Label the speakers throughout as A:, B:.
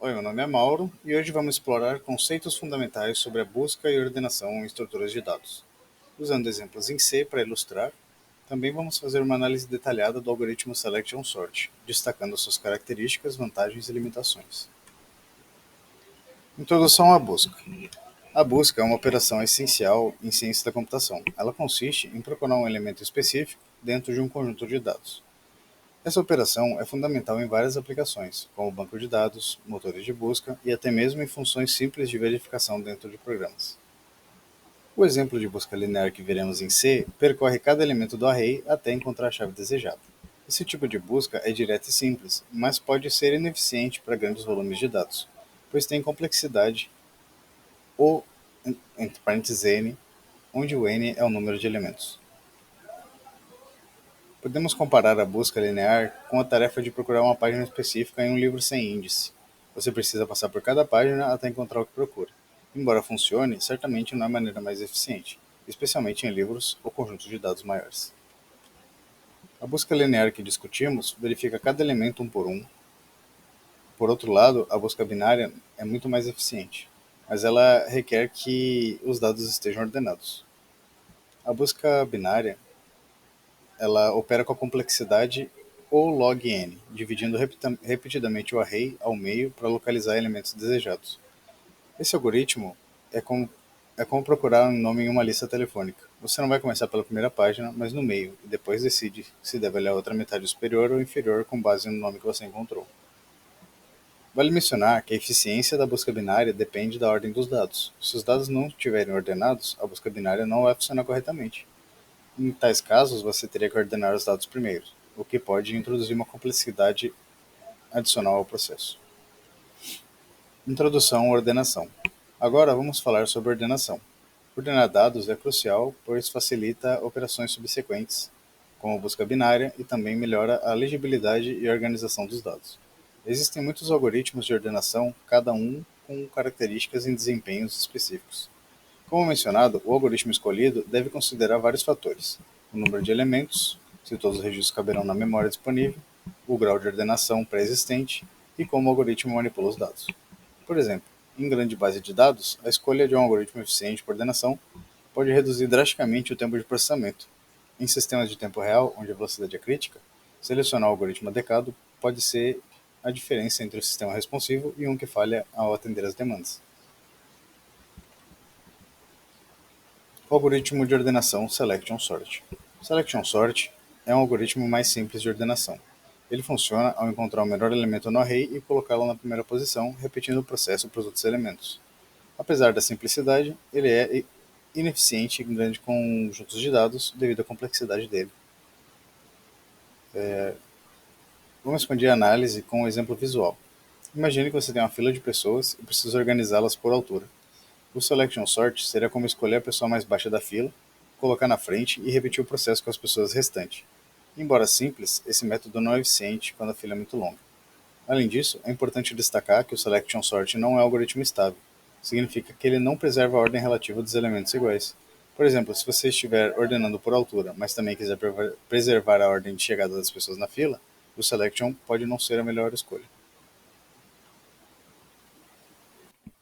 A: Oi, meu nome é Mauro e hoje vamos explorar conceitos fundamentais sobre a busca e ordenação em estruturas de dados. Usando exemplos em C para ilustrar, também vamos fazer uma análise detalhada do algoritmo Selection Sort, destacando suas características, vantagens e limitações. Introdução à busca. A busca é uma operação essencial em ciência da computação. Ela consiste em procurar um elemento específico dentro de um conjunto de dados. Essa operação é fundamental em várias aplicações, como banco de dados, motores de busca e até mesmo em funções simples de verificação dentro de programas. O exemplo de busca linear que veremos em C percorre cada elemento do array até encontrar a chave desejada. Esse tipo de busca é direta e simples, mas pode ser ineficiente para grandes volumes de dados, pois tem complexidade ou, entre parênteses n, onde o n é o número de elementos. Podemos comparar a busca linear com a tarefa de procurar uma página específica em um livro sem índice. Você precisa passar por cada página até encontrar o que procura. Embora funcione, certamente não é a maneira mais eficiente, especialmente em livros ou conjuntos de dados maiores. A busca linear que discutimos verifica cada elemento um por um. Por outro lado, a busca binária é muito mais eficiente, mas ela requer que os dados estejam ordenados. A busca binária ela opera com a complexidade O log n, dividindo repetidamente o array ao meio para localizar elementos desejados. Esse algoritmo é como procurar um nome em uma lista telefônica. Você não vai começar pela primeira página, mas no meio, e depois decide se deve olhar a outra metade superior ou inferior com base no nome que você encontrou. Vale mencionar que a eficiência da busca binária depende da ordem dos dados. Se os dados não estiverem ordenados, a busca binária não vai funcionar corretamente. Em tais casos, você teria que ordenar os dados primeiro, o que pode introduzir uma complexidade adicional ao processo. Introdução à ordenação. Agora vamos falar sobre ordenação. Ordenar dados é crucial, pois facilita operações subsequentes, como busca binária, e também melhora a legibilidade e organização dos dados. Existem muitos algoritmos de ordenação, cada um com características e desempenhos específicos. Como mencionado, o algoritmo escolhido deve considerar vários fatores: o número de elementos, se todos os registros caberão na memória disponível, o grau de ordenação pré-existente e como o algoritmo manipula os dados. Por exemplo, em grande base de dados, a escolha de um algoritmo eficiente de ordenação pode reduzir drasticamente o tempo de processamento. Em sistemas de tempo real, onde a velocidade é crítica, selecionar o algoritmo adequado pode ser a diferença entre o sistema responsivo e um que falha ao atender às demandas. Algoritmo de ordenação Selection Sort. Selection Sort é um algoritmo mais simples de ordenação. Ele funciona ao encontrar o melhor elemento no array e colocá-lo na primeira posição, repetindo o processo para os outros elementos. Apesar da simplicidade, ele é ineficiente em grandes conjuntos de dados devido à complexidade dele. Vamos expandir a análise com um exemplo visual. Imagine que você tem uma fila de pessoas e precisa organizá-las por altura. O Selection Sort seria como escolher a pessoa mais baixa da fila, colocar na frente e repetir o processo com as pessoas restantes. Embora simples, esse método não é eficiente quando a fila é muito longa. Além disso, é importante destacar que o Selection Sort não é um algoritmo estável. Significa que ele não preserva a ordem relativa dos elementos iguais. Por exemplo, se você estiver ordenando por altura, mas também quiser preservar a ordem de chegada das pessoas na fila, o Selection pode não ser a melhor escolha.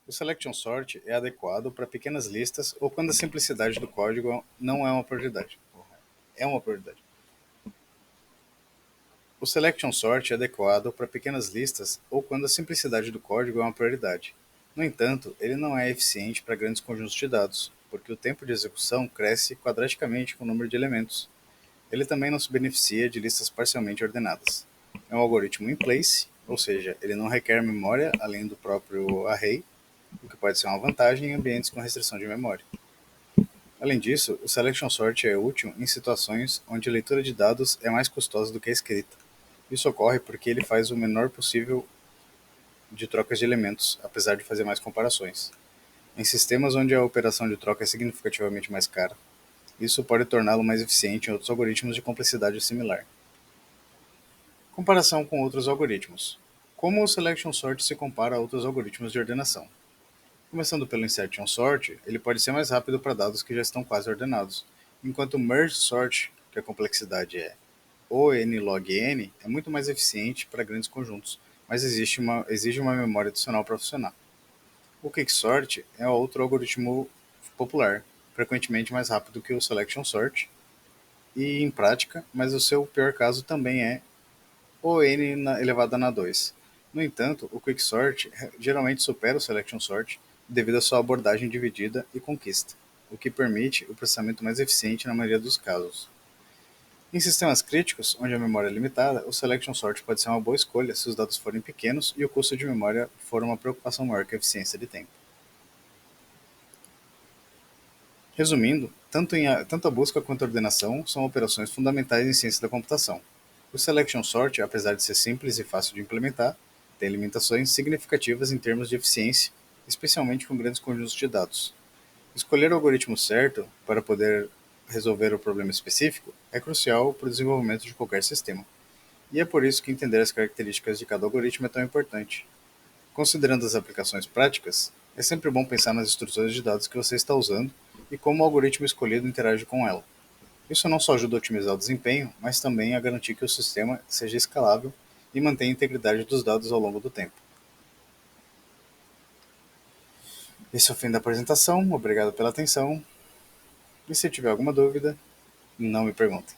A: O Selection Sort é adequado para pequenas listas ou quando a simplicidade do código não é uma prioridade. É uma prioridade. O Selection Sort é adequado para pequenas listas ou quando a simplicidade do código é uma prioridade. No entanto, ele não é eficiente para grandes conjuntos de dados, porque o tempo de execução cresce quadraticamente com o número de elementos. Ele também não se beneficia de listas parcialmente ordenadas. É um algoritmo in place, ou seja, ele não requer memória além do próprio array, o que pode ser uma vantagem em ambientes com restrição de memória. Além disso, o Selection Sort é útil em situações onde a leitura de dados é mais custosa do que a escrita. Isso ocorre porque ele faz o menor possível de trocas de elementos, apesar de fazer mais comparações. Em sistemas onde a operação de troca é significativamente mais cara, isso pode torná-lo mais eficiente em outros algoritmos de complexidade similar. Comparação com outros algoritmos. Como o Selection Sort se compara a outros algoritmos de ordenação? Começando pelo Insertion Sort, ele pode ser mais rápido para dados que já estão quase ordenados, enquanto o Merge Sort, que a complexidade é O n log n, é muito mais eficiente para grandes conjuntos, mas exige uma memória adicional para funcionar. O Quicksort é outro algoritmo popular, frequentemente mais rápido que o Selection Sort, e em prática, mas o seu pior caso também é o n elevado a 2. No entanto, o Quicksort geralmente supera o Selection Sort devido à sua abordagem dividida e conquista, o que permite o processamento mais eficiente na maioria dos casos. Em sistemas críticos, onde a memória é limitada, o Selection Sort pode ser uma boa escolha se os dados forem pequenos e o custo de memória for uma preocupação maior que a eficiência de tempo. Resumindo, tanto a busca quanto a ordenação são operações fundamentais em ciência da computação. O Selection Sort, apesar de ser simples e fácil de implementar, tem limitações significativas em termos de eficiência, especialmente com grandes conjuntos de dados. Escolher o algoritmo certo para poder resolver o problema específico é crucial para o desenvolvimento de qualquer sistema. E é por isso que entender as características de cada algoritmo é tão importante. Considerando as aplicações práticas, é sempre bom pensar nas instruções de dados que você está usando e como o algoritmo escolhido interage com ela. Isso não só ajuda a otimizar o desempenho, mas também a garantir que o sistema seja escalável e mantenha a integridade dos dados ao longo do tempo. Esse é o fim da apresentação, obrigado pela atenção, e se tiver alguma dúvida, não me pergunte.